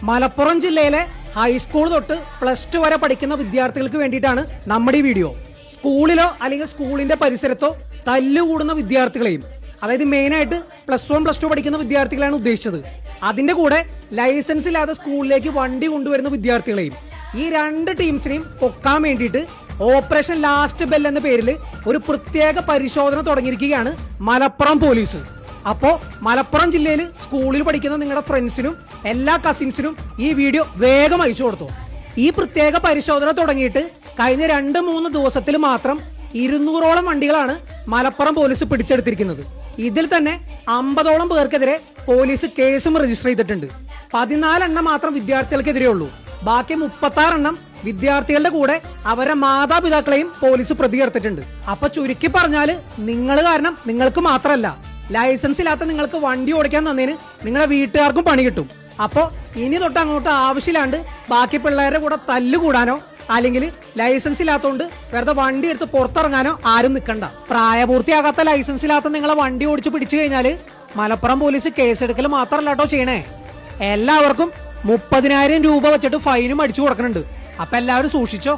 മലപ്പുറം ജില്ലയിലെ ഹൈസ്കൂൾ തൊട്ട് +2 വരെ പഠിക്കുന്ന വിദ്യാർത്ഥികൾക്ക് വേണ്ടിയിട്ടാണ് നമ്മുടെ ഈ വീഡിയോ. സ്കൂളിലോ അല്ലെങ്കിൽ സ്കൂളിന്റെ പരിസരത്തോ തല്ലുകൂടുന്ന വിദ്യാർത്ഥികളെയും, അതായത് മെയിനായിട്ട് +1 +2 പഠിക്കുന്ന വിദ്യാർത്ഥികളാണ് ഉദ്ദേശിച്ചത്. അതിന്റെ കൂടെ ലൈസൻസ് ഇല്ലാതെ സ്കൂളിലേക്ക് വണ്ടി കൊണ്ടുവരുന്ന വിദ്യാർത്ഥികളെയും, ഈ രണ്ട് ടീംസിനെയും പൊക്കാൻ വേണ്ടിയിട്ട് ഓപ്പറേഷൻ ലാസ്റ്റ് ബെൽ എന്ന പേരിൽ ഒരു പ്രത്യേക പരിശോധന തുടങ്ങിയിരിക്കുകയാണ് മലപ്പുറം പോലീസ്. അപ്പോ മലപ്പുറം ജില്ലയിൽ സ്കൂളിൽ പഠിക്കുന്ന നിങ്ങളുടെ ഫ്രണ്ട്സിനും എല്ലാ കസിൻസിനും ഈ വീഡിയോ വേഗം അയച്ചു കൊടുത്തു. ഈ പ്രത്യേക പരിശോധന തുടങ്ങിയിട്ട് കഴിഞ്ഞ 2-3 ദിവസത്തിൽ മാത്രം 200ഓളം വണ്ടികളാണ് മലപ്പുറം പോലീസ് പിടിച്ചെടുത്തിരിക്കുന്നത്. ഇതിൽ തന്നെ 50ഓളം പേർക്കെതിരെ പോലീസ് കേസും രജിസ്റ്റർ ചെയ്തിട്ടുണ്ട്. 14 എണ്ണം മാത്രം വിദ്യാർത്ഥികൾക്കെതിരെ ഉള്ളൂ. ബാക്കി 36 എണ്ണം വിദ്യാർത്ഥികളുടെ കൂടെ അവരുടെ മാതാപിതാക്കളെയും പോലീസ് പ്രതിയെടുത്തിട്ടുണ്ട്. അപ്പൊ ചുരുക്കി പറഞ്ഞാല് നിങ്ങൾ കാരണം നിങ്ങൾക്ക് മാത്രമല്ല, ലൈസൻസ് ഇല്ലാത്ത നിങ്ങൾക്ക് വണ്ടി ഓടിക്കാൻ തന്നതിന് നിങ്ങളുടെ വീട്ടുകാർക്കും പണി കിട്ടും. അപ്പോ ഇനി തൊട്ട് അങ്ങോട്ട് ആവശ്യമില്ലാണ്ട് ബാക്കി പിള്ളേരുടെ കൂടെ തല്ലുകൂടാനോ അല്ലെങ്കിൽ ലൈസൻസ് ഇല്ലാത്തതുകൊണ്ട് വെറുതെ വണ്ടി എടുത്ത് പുറത്തിറങ്ങാനോ ആരും നിൽക്കണ്ട. പ്രായപൂർത്തിയാകാത്ത ലൈസൻസ് ഇല്ലാത്ത നിങ്ങളെ വണ്ടി ഓടിച്ച് പിടിച്ചു കഴിഞ്ഞാല് മലപ്പുറം പോലീസ് കേസെടുക്കൽ മാത്രമല്ല കേട്ടോ ചെയ്യണേ, എല്ലാവർക്കും 30,000 രൂപ വെച്ചിട്ട് ഫൈനും അടിച്ചു കൊടുക്കുന്നുണ്ട്. അപ്പൊ എല്ലാവരും സൂക്ഷിച്ചോ.